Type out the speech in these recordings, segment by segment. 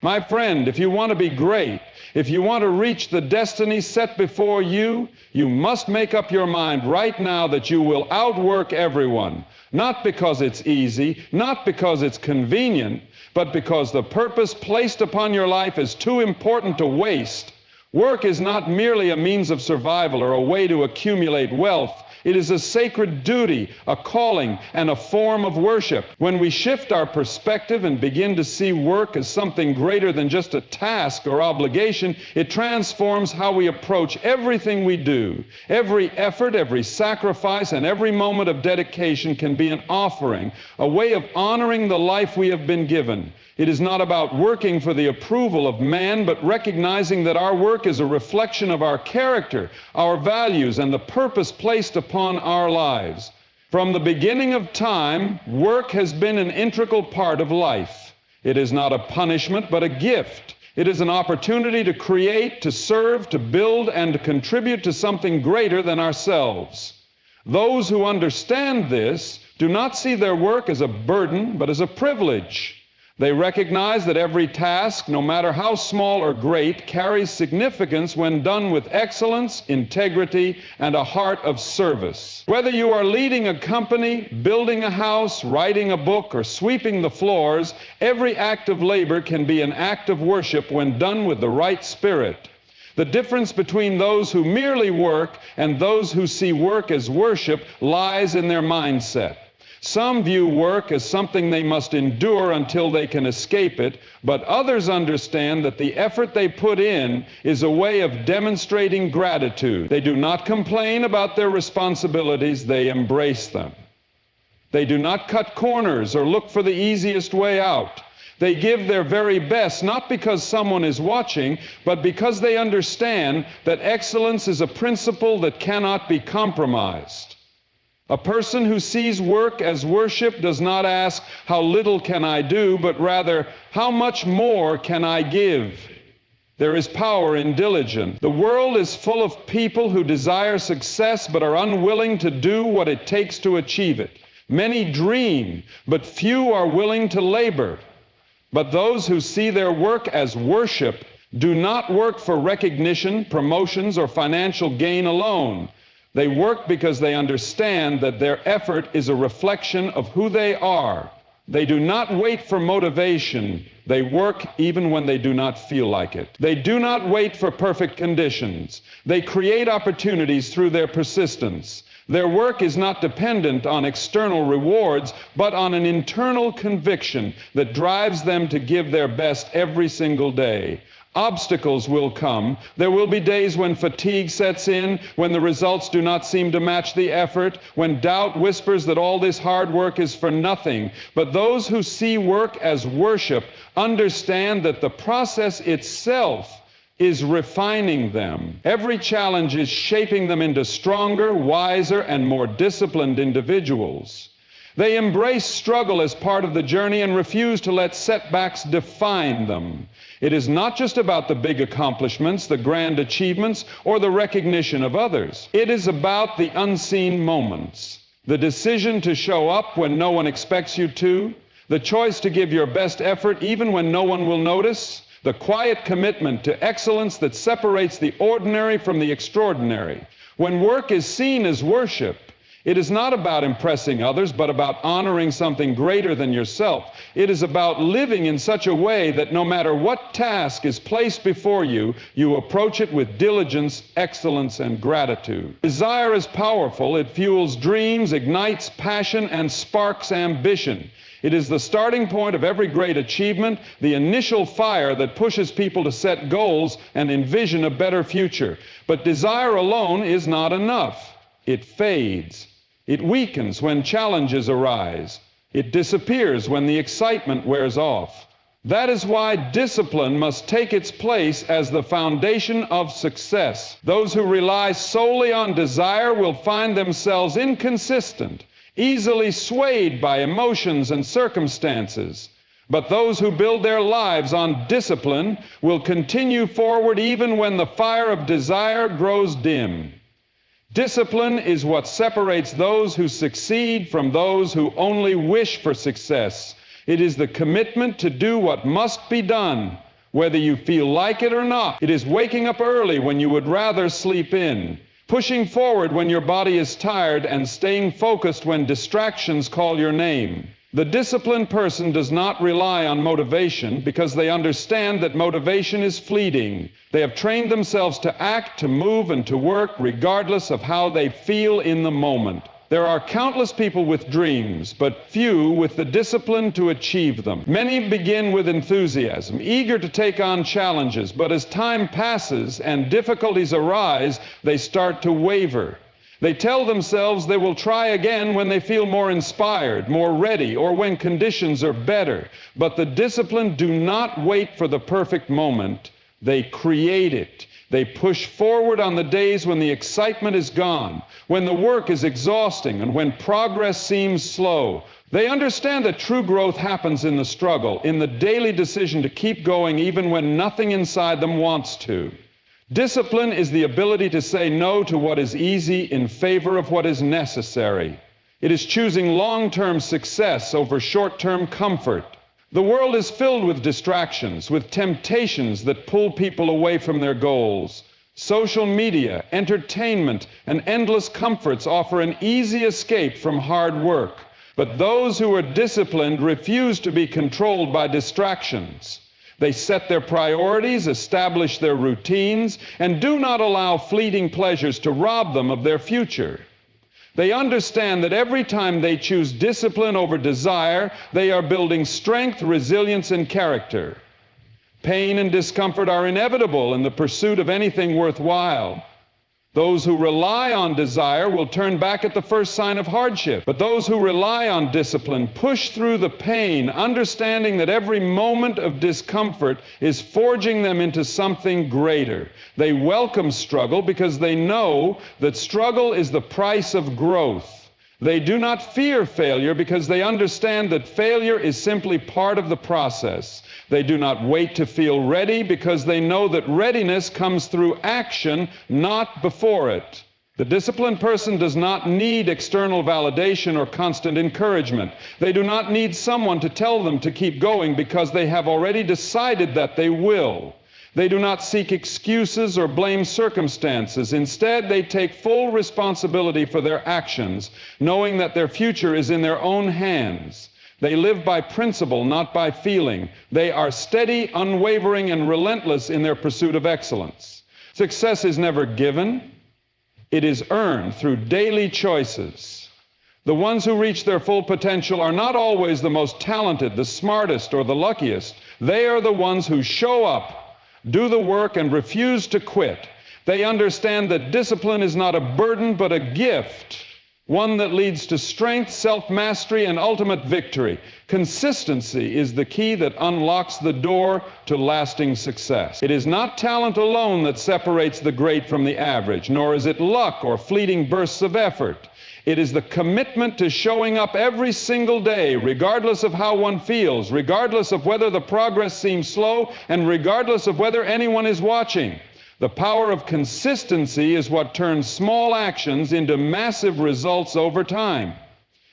My friend, if you want to be great, if you want to reach the destiny set before you, you must make up your mind right now that you will outwork everyone. Not because it's easy, not because it's convenient, but because the purpose placed upon your life is too important to waste. Work is not merely a means of survival or a way to accumulate wealth. It is a sacred duty, a calling, and a form of worship. When we shift our perspective and begin to see work as something greater than just a task or obligation, it transforms how we approach everything we do. Every effort, every sacrifice, and every moment of dedication can be an offering, a way of honoring the life we have been given. It is not about working for the approval of man, but recognizing that our work is a reflection of our character, our values, and the purpose placed upon our lives. From the beginning of time, work has been an integral part of life. It is not a punishment, but a gift. It is an opportunity to create, to serve, to build, and to contribute to something greater than ourselves. Those who understand this do not see their work as a burden, but as a privilege. They recognize that every task, no matter how small or great, carries significance when done with excellence, integrity, and a heart of service. Whether you are leading a company, building a house, writing a book, or sweeping the floors, every act of labor can be an act of worship when done with the right spirit. The difference between those who merely work and those who see work as worship lies in their mindset. Some view work as something they must endure until they can escape it, but others understand that the effort they put in is a way of demonstrating gratitude. They do not complain about their responsibilities, they embrace them. They do not cut corners or look for the easiest way out. They give their very best, not because someone is watching, but because they understand that excellence is a principle that cannot be compromised. A person who sees work as worship does not ask, how little can I do, but rather, how much more can I give? There is power in diligence. The world is full of people who desire success but are unwilling to do what it takes to achieve it. Many dream, but few are willing to labor. But those who see their work as worship do not work for recognition, promotions, or financial gain alone. They work because they understand that their effort is a reflection of who they are. They do not wait for motivation. They work even when they do not feel like it. They do not wait for perfect conditions. They create opportunities through their persistence. Their work is not dependent on external rewards, but on an internal conviction that drives them to give their best every single day. Obstacles will come. There will be days when fatigue sets in, when the results do not seem to match the effort, when doubt whispers that all this hard work is for nothing. But those who see work as worship understand that the process itself is refining them. Every challenge is shaping them into stronger, wiser, and more disciplined individuals. They embrace struggle as part of the journey and refuse to let setbacks define them. It is not just about the big accomplishments, the grand achievements, or the recognition of others. It is about the unseen moments. The decision to show up when no one expects you to, the choice to give your best effort even when no one will notice, the quiet commitment to excellence that separates the ordinary from the extraordinary. When work is seen as worship, it is not about impressing others, but about honoring something greater than yourself. It is about living in such a way that no matter what task is placed before you, you approach it with diligence, excellence, and gratitude. Desire is powerful. It fuels dreams, ignites passion, and sparks ambition. It is the starting point of every great achievement, the initial fire that pushes people to set goals and envision a better future. But desire alone is not enough. It fades. It weakens when challenges arise. It disappears when the excitement wears off. That is why discipline must take its place as the foundation of success. Those who rely solely on desire will find themselves inconsistent, easily swayed by emotions and circumstances. But those who build their lives on discipline will continue forward even when the fire of desire grows dim. Discipline is what separates those who succeed from those who only wish for success. It is the commitment to do what must be done, whether you feel like it or not. It is waking up early when you would rather sleep in, pushing forward when your body is tired, and staying focused when distractions call your name. The disciplined person does not rely on motivation because they understand that motivation is fleeting. They have trained themselves to act, to move, and to work regardless of how they feel in the moment. There are countless people with dreams, but few with the discipline to achieve them. Many begin with enthusiasm, eager to take on challenges, but as time passes and difficulties arise, they start to waver. They tell themselves they will try again when they feel more inspired, more ready, or when conditions are better. But the disciplined do not wait for the perfect moment. They create it. They push forward on the days when the excitement is gone, when the work is exhausting, and when progress seems slow. They understand that true growth happens in the struggle, in the daily decision to keep going even when nothing inside them wants to. Discipline is the ability to say no to what is easy in favor of what is necessary. It is choosing long-term success over short-term comfort. The world is filled with distractions, with temptations that pull people away from their goals. Social media, entertainment, and endless comforts offer an easy escape from hard work. But those who are disciplined refuse to be controlled by distractions. They set their priorities, establish their routines, and do not allow fleeting pleasures to rob them of their future. They understand that every time they choose discipline over desire, they are building strength, resilience, and character. Pain and discomfort are inevitable in the pursuit of anything worthwhile. Those who rely on desire will turn back at the first sign of hardship. But those who rely on discipline push through the pain, understanding that every moment of discomfort is forging them into something greater. They welcome struggle because they know that struggle is the price of growth. They do not fear failure because they understand that failure is simply part of the process. They do not wait to feel ready because they know that readiness comes through action, not before it. The disciplined person does not need external validation or constant encouragement. They do not need someone to tell them to keep going because they have already decided that they will. They do not seek excuses or blame circumstances. Instead, they take full responsibility for their actions, knowing that their future is in their own hands. They live by principle, not by feeling. They are steady, unwavering, and relentless in their pursuit of excellence. Success is never given. It is earned through daily choices. The ones who reach their full potential are not always the most talented, the smartest, or the luckiest. They are the ones who show up, do the work, and refuse to quit. They understand that discipline is not a burden, but a gift, one that leads to strength, self-mastery, and ultimate victory. Consistency is the key that unlocks the door to lasting success. It is not talent alone that separates the great from the average, nor is it luck or fleeting bursts of effort. It is the commitment to showing up every single day, regardless of how one feels, regardless of whether the progress seems slow, and regardless of whether anyone is watching. The power of consistency is what turns small actions into massive results over time.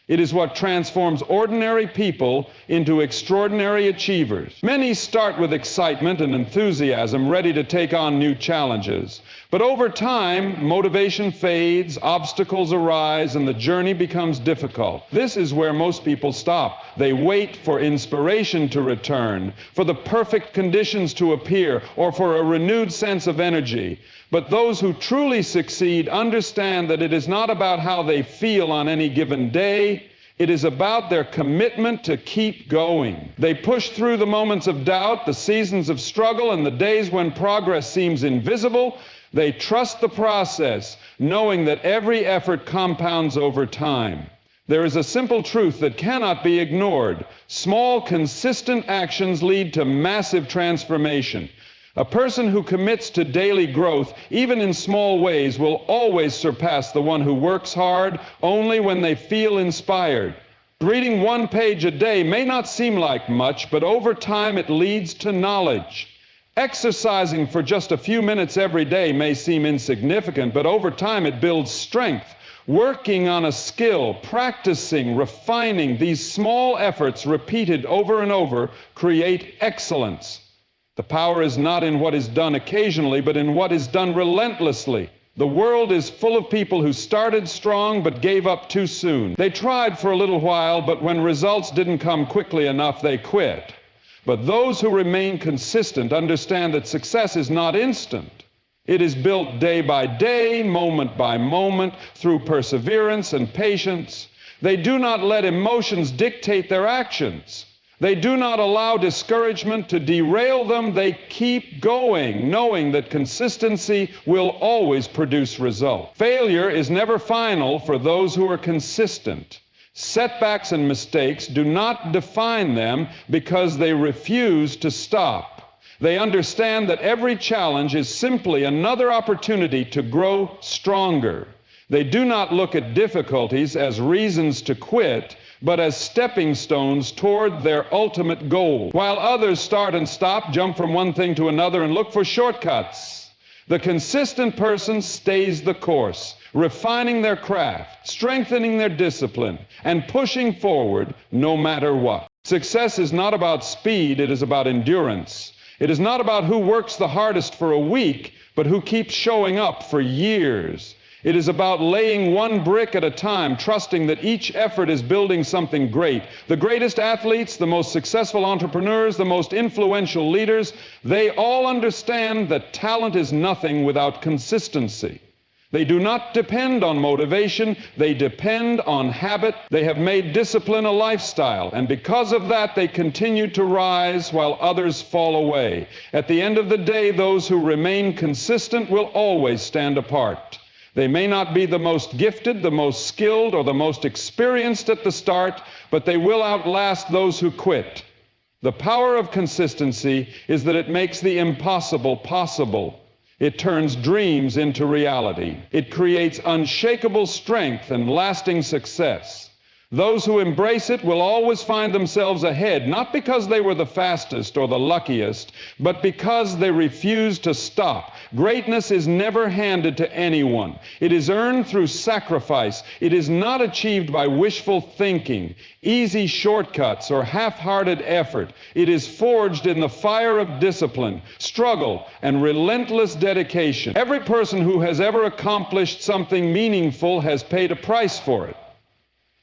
It is what transforms ordinary people into extraordinary achievers. Many start with excitement and enthusiasm, ready to take on new challenges. But over time, motivation fades, obstacles arise, and the journey becomes difficult. This is where most people stop. They wait for inspiration to return, for the perfect conditions to appear, or for a renewed sense of energy. But those who truly succeed understand that it is not about how they feel on any given day. It is about their commitment to keep going. They push through the moments of doubt, the seasons of struggle, and the days when progress seems invisible. They trust the process, knowing that every effort compounds over time. There is a simple truth that cannot be ignored. Small, consistent actions lead to massive transformation. A person who commits to daily growth, even in small ways, will always surpass the one who works hard only when they feel inspired. Reading one page a day may not seem like much, but over time it leads to knowledge. Exercising for just a few minutes every day may seem insignificant, but over time it builds strength. Working on a skill, practicing, refining, these small efforts repeated over and over create excellence. The power is not in what is done occasionally, but in what is done relentlessly. The world is full of people who started strong but gave up too soon. They tried for a little while, but when results didn't come quickly enough, they quit. But those who remain consistent understand that success is not instant. It is built day by day, moment by moment, through perseverance and patience. They do not let emotions dictate their actions. They do not allow discouragement to derail them. They keep going, knowing that consistency will always produce results. Failure is never final for those who are consistent. Setbacks and mistakes do not define them because they refuse to stop. They understand that every challenge is simply another opportunity to grow stronger. They do not look at difficulties as reasons to quit, but as stepping stones toward their ultimate goal. While others start and stop, jump from one thing to another, and look for shortcuts, the consistent person stays the course, refining their craft, strengthening their discipline, and pushing forward no matter what. Success is not about speed, it is about endurance. It is not about who works the hardest for a week, but who keeps showing up for years. It is about laying one brick at a time, trusting that each effort is building something great. The greatest athletes, the most successful entrepreneurs, the most influential leaders, they all understand that talent is nothing without consistency. They do not depend on motivation, they depend on habit. They have made discipline a lifestyle, and because of that, they continue to rise while others fall away. At the end of the day, those who remain consistent will always stand apart. They may not be the most gifted, the most skilled, or the most experienced at the start, but they will outlast those who quit. The power of consistency is that it makes the impossible possible. It turns dreams into reality. It creates unshakable strength and lasting success. Those who embrace it will always find themselves ahead, not because they were the fastest or the luckiest, but because they refuse to stop. Greatness is never handed to anyone. It is earned through sacrifice. It is not achieved by wishful thinking, easy shortcuts, or half-hearted effort. It is forged in the fire of discipline, struggle, and relentless dedication. Every person who has ever accomplished something meaningful has paid a price for it.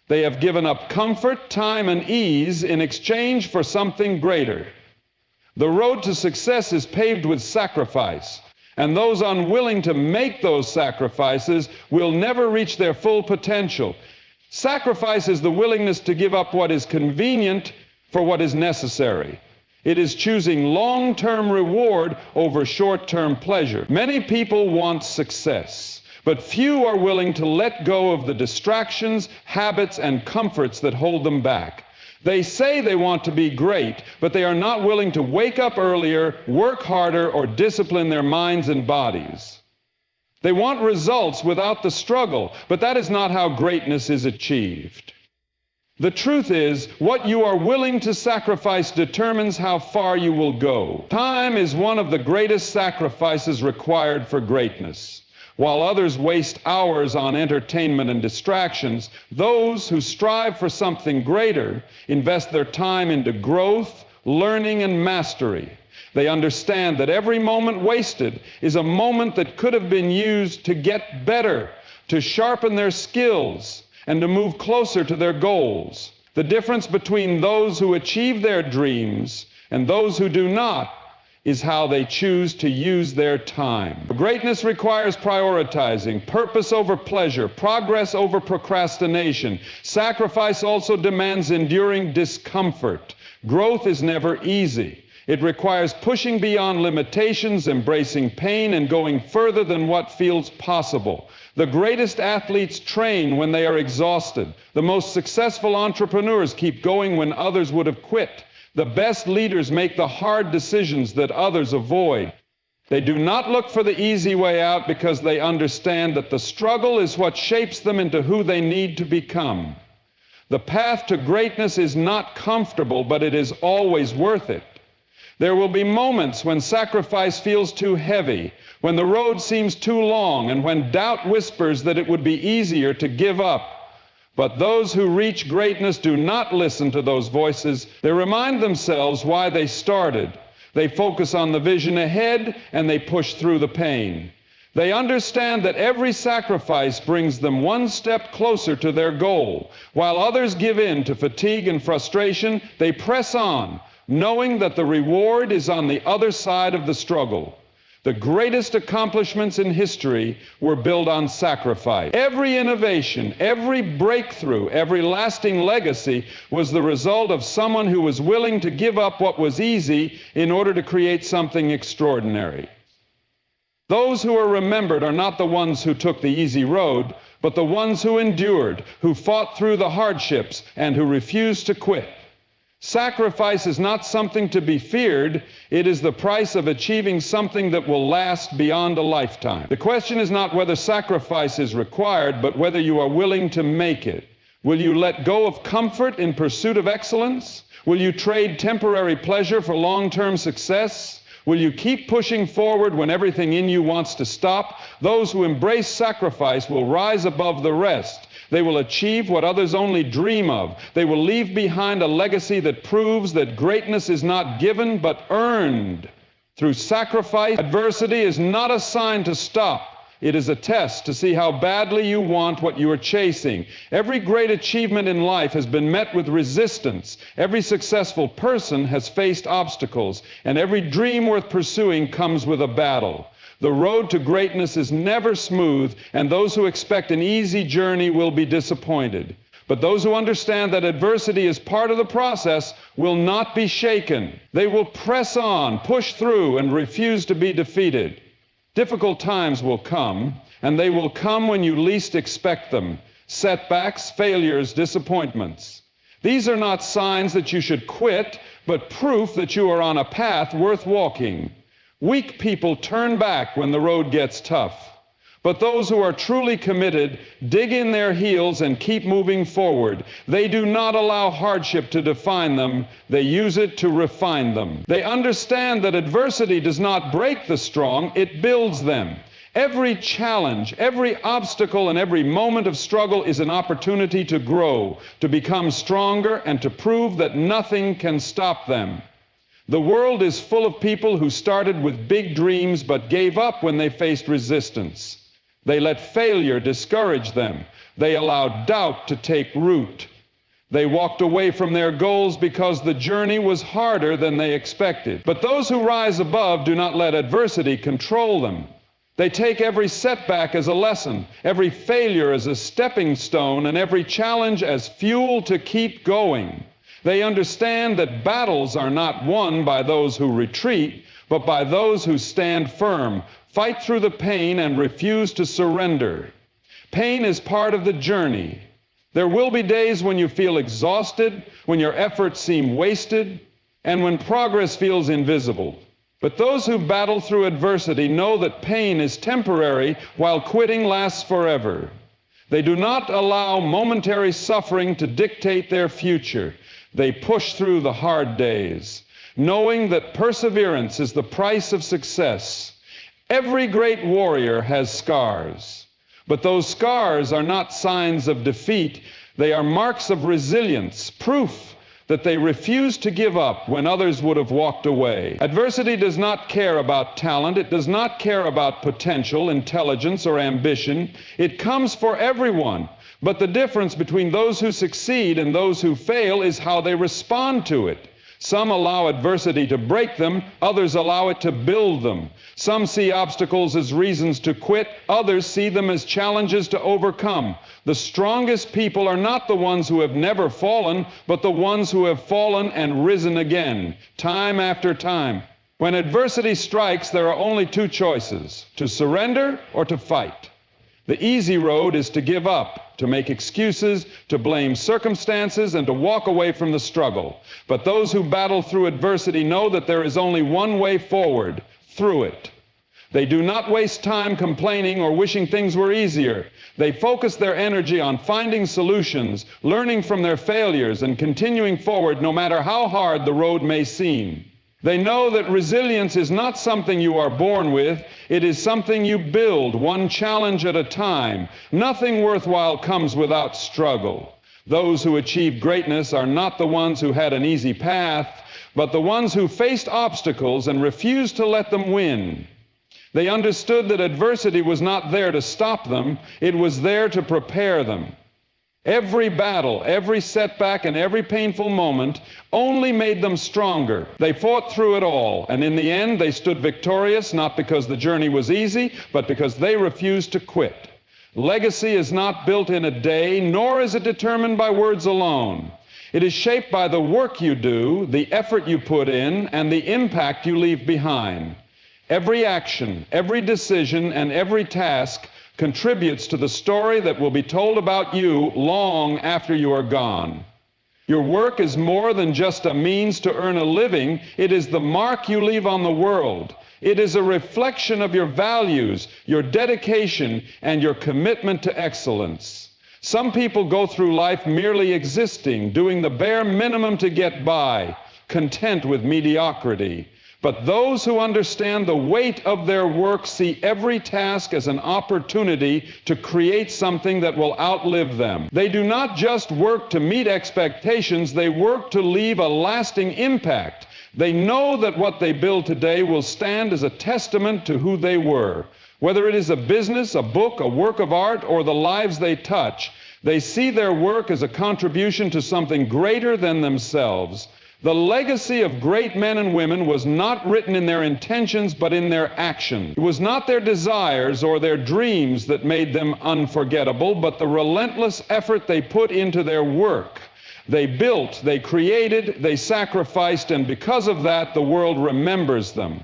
They have given up comfort, time, and ease in exchange for something greater. The road to success is paved with sacrifice, and those unwilling to make those sacrifices will never reach their full potential. Sacrifice is the willingness to give up what is convenient for what is necessary. It is choosing long-term reward over short-term pleasure. Many people want success, but few are willing to let go of the distractions, habits, and comforts that hold them back. They say they want to be great, but they are not willing to wake up earlier, work harder, or discipline their minds and bodies. They want results without the struggle, but that is not how greatness is achieved. The truth is, what you are willing to sacrifice determines how far you will go. Time is one of the greatest sacrifices required for greatness. While others waste hours on entertainment and distractions, those who strive for something greater invest their time into growth, learning, and mastery. They understand that every moment wasted is a moment that could have been used to get better, to sharpen their skills, and to move closer to their goals. The difference between those who achieve their dreams and those who do not is how they choose to use their time. Greatness requires prioritizing, purpose over pleasure, progress over procrastination. Sacrifice also demands enduring discomfort. Growth is never easy. It requires pushing beyond limitations, embracing pain, and going further than what feels possible. The greatest athletes train when they are exhausted. The most successful entrepreneurs keep going when others would have quit. The best leaders make the hard decisions that others avoid. They do not look for the easy way out because they understand that the struggle is what shapes them into who they need to become. The path to greatness is not comfortable, but it is always worth it. There will be moments when sacrifice feels too heavy, when the road seems too long, and when doubt whispers that it would be easier to give up. But those who reach greatness do not listen to those voices. They remind themselves why they started. They focus on the vision ahead and they push through the pain. They understand that every sacrifice brings them one step closer to their goal. While others give in to fatigue and frustration, they press on, knowing that the reward is on the other side of the struggle. The greatest accomplishments in history were built on sacrifice. Every innovation, every breakthrough, every lasting legacy was the result of someone who was willing to give up what was easy in order to create something extraordinary. Those who are remembered are not the ones who took the easy road, but the ones who endured, who fought through the hardships, and who refused to quit. Sacrifice is not something to be feared. It is the price of achieving something that will last beyond a lifetime. The question is not whether sacrifice is required, but whether you are willing to make it. Will you let go of comfort in pursuit of excellence? Will you trade temporary pleasure for long-term success? Will you keep pushing forward when everything in you wants to stop? Those who embrace sacrifice will rise above the rest. They will achieve what others only dream of. They will leave behind a legacy that proves that greatness is not given but earned through sacrifice. Adversity is not a sign to stop. It is a test to see how badly you want what you are chasing. Every great achievement in life has been met with resistance. Every successful person has faced obstacles, and every dream worth pursuing comes with a battle. The road to greatness is never smooth, and those who expect an easy journey will be disappointed. But those who understand that adversity is part of the process will not be shaken. They will press on, push through, and refuse to be defeated. Difficult times will come, and they will come when you least expect them. Setbacks, failures, disappointments. These are not signs that you should quit, but proof that you are on a path worth walking. Weak people turn back when the road gets tough. But those who are truly committed dig in their heels and keep moving forward. They do not allow hardship to define them. They use it to refine them. They understand that adversity does not break the strong, it builds them. Every challenge, every obstacle, and every moment of struggle is an opportunity to grow, to become stronger, and to prove that nothing can stop them. The world is full of people who started with big dreams but gave up when they faced resistance. They let failure discourage them. They allowed doubt to take root. They walked away from their goals because the journey was harder than they expected. But those who rise above do not let adversity control them. They take every setback as a lesson, every failure as a stepping stone, and every challenge as fuel to keep going. They understand that battles are not won by those who retreat, but by those who stand firm, fight through the pain, and refuse to surrender. Pain is part of the journey. There will be days when you feel exhausted, when your efforts seem wasted, and when progress feels invisible. But those who battle through adversity know that pain is temporary while quitting lasts forever. They do not allow momentary suffering to dictate their future. They push through the hard days, knowing that perseverance is the price of success. Every great warrior has scars, but those scars are not signs of defeat. They are marks of resilience, proof that they refuse to give up when others would have walked away. Adversity does not care about talent. It does not care about potential, intelligence, or ambition. It comes for everyone. But the difference between those who succeed and those who fail is how they respond to it. Some allow adversity to break them, others allow it to build them. Some see obstacles as reasons to quit, others see them as challenges to overcome. The strongest people are not the ones who have never fallen, but the ones who have fallen and risen again, time after time. When adversity strikes, there are only two choices: to surrender or to fight. The easy road is to give up, to make excuses, to blame circumstances, and to walk away from the struggle. But those who battle through adversity know that there is only one way forward, through it. They do not waste time complaining or wishing things were easier. They focus their energy on finding solutions, learning from their failures, and continuing forward no matter how hard the road may seem. They know that resilience is not something you are born with. It is something you build, one challenge at a time. Nothing worthwhile comes without struggle. Those who achieve greatness are not the ones who had an easy path, but the ones who faced obstacles and refused to let them win. They understood that adversity was not there to stop them, it was there to prepare them. Every battle, every setback, and every painful moment only made them stronger. They fought through it all, and in the end they stood victorious, not because the journey was easy, but because they refused to quit. Legacy is not built in a day, nor is it determined by words alone. It is shaped by the work you do, the effort you put in, and the impact you leave behind. Every action, every decision, and every task contributes to the story that will be told about you long after you are gone. Your work is more than just a means to earn a living. It is the mark you leave on the world. It is a reflection of your values, your dedication, and your commitment to excellence. Some people go through life merely existing, doing the bare minimum to get by, content with mediocrity. But those who understand the weight of their work see every task as an opportunity to create something that will outlive them. They do not just work to meet expectations, they work to leave a lasting impact. They know that what they build today will stand as a testament to who they were. Whether it is a business, a book, a work of art, or the lives they touch, they see their work as a contribution to something greater than themselves. The legacy of great men and women was not written in their intentions, but in their actions. It was not their desires or their dreams that made them unforgettable, but the relentless effort they put into their work. They built, they created, they sacrificed, and because of that, the world remembers them.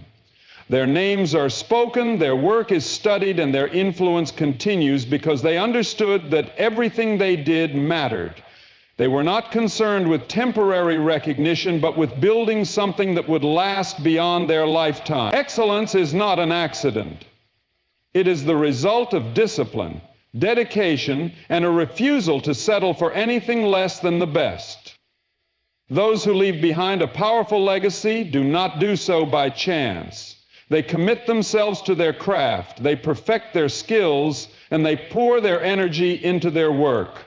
Their names are spoken, their work is studied, and their influence continues because they understood that everything they did mattered. They were not concerned with temporary recognition, but with building something that would last beyond their lifetime. Excellence is not an accident. It is the result of discipline, dedication, and a refusal to settle for anything less than the best. Those who leave behind a powerful legacy do not do so by chance. They commit themselves to their craft, they perfect their skills, and they pour their energy into their work.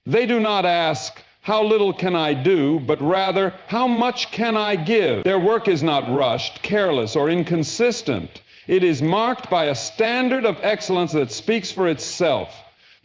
They do not ask, how little can I do, but rather, how much can I give? Their work is not rushed, careless, or inconsistent. It is marked by a standard of excellence that speaks for itself.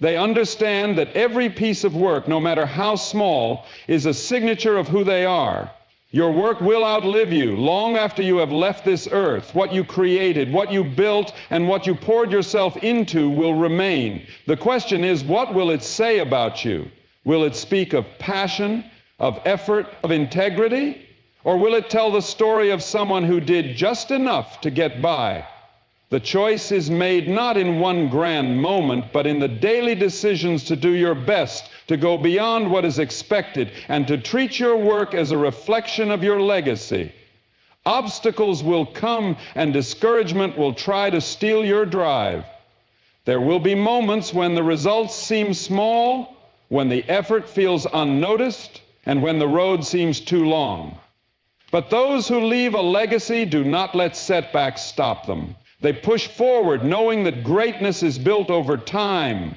They understand that every piece of work, no matter how small, is a signature of who they are. Your work will outlive you long after you have left this earth. What you created, what you built, and what you poured yourself into will remain. The question is, what will it say about you? Will it speak of passion, of effort, of integrity? Or will it tell the story of someone who did just enough to get by? The choice is made not in one grand moment, but in the daily decisions to do your best, to go beyond what is expected, and to treat your work as a reflection of your legacy. Obstacles will come, and discouragement will try to steal your drive. There will be moments when the results seem small, when the effort feels unnoticed, and when the road seems too long. But those who leave a legacy do not let setbacks stop them. They push forward, knowing that greatness is built over time.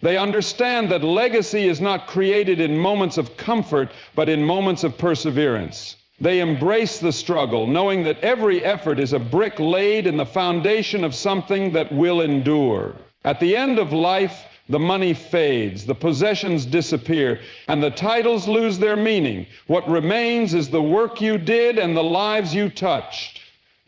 They understand that legacy is not created in moments of comfort, but in moments of perseverance. They embrace the struggle, knowing that every effort is a brick laid in the foundation of something that will endure. At the end of life, the money fades, the possessions disappear, and the titles lose their meaning. What remains is the work you did and the lives you touched.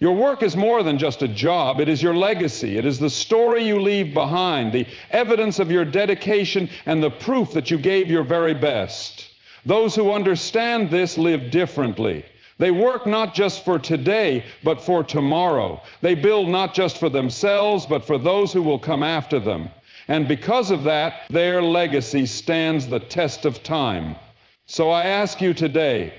Your work is more than just a job. It is your legacy. It is the story you leave behind, the evidence of your dedication, and the proof that you gave your very best. Those who understand this live differently. They work not just for today, but for tomorrow. They build not just for themselves, but for those who will come after them. And because of that, their legacy stands the test of time. So I ask you today,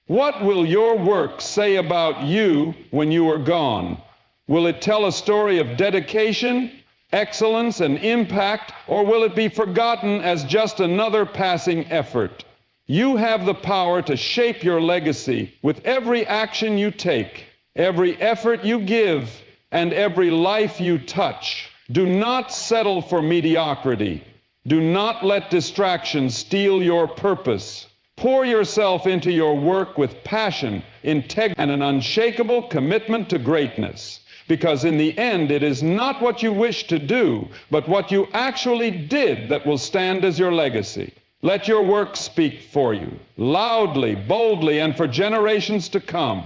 what will your work say about you when you are gone? Will it tell a story of dedication, excellence, and impact, or will it be forgotten as just another passing effort? You have the power to shape your legacy with every action you take, every effort you give, and every life you touch. Do not settle for mediocrity. Do not let distractions steal your purpose. Pour yourself into your work with passion, integrity, and an unshakable commitment to greatness. Because in the end, it is not what you wish to do, but what you actually did that will stand as your legacy. Let your work speak for you, loudly, boldly, and for generations to come.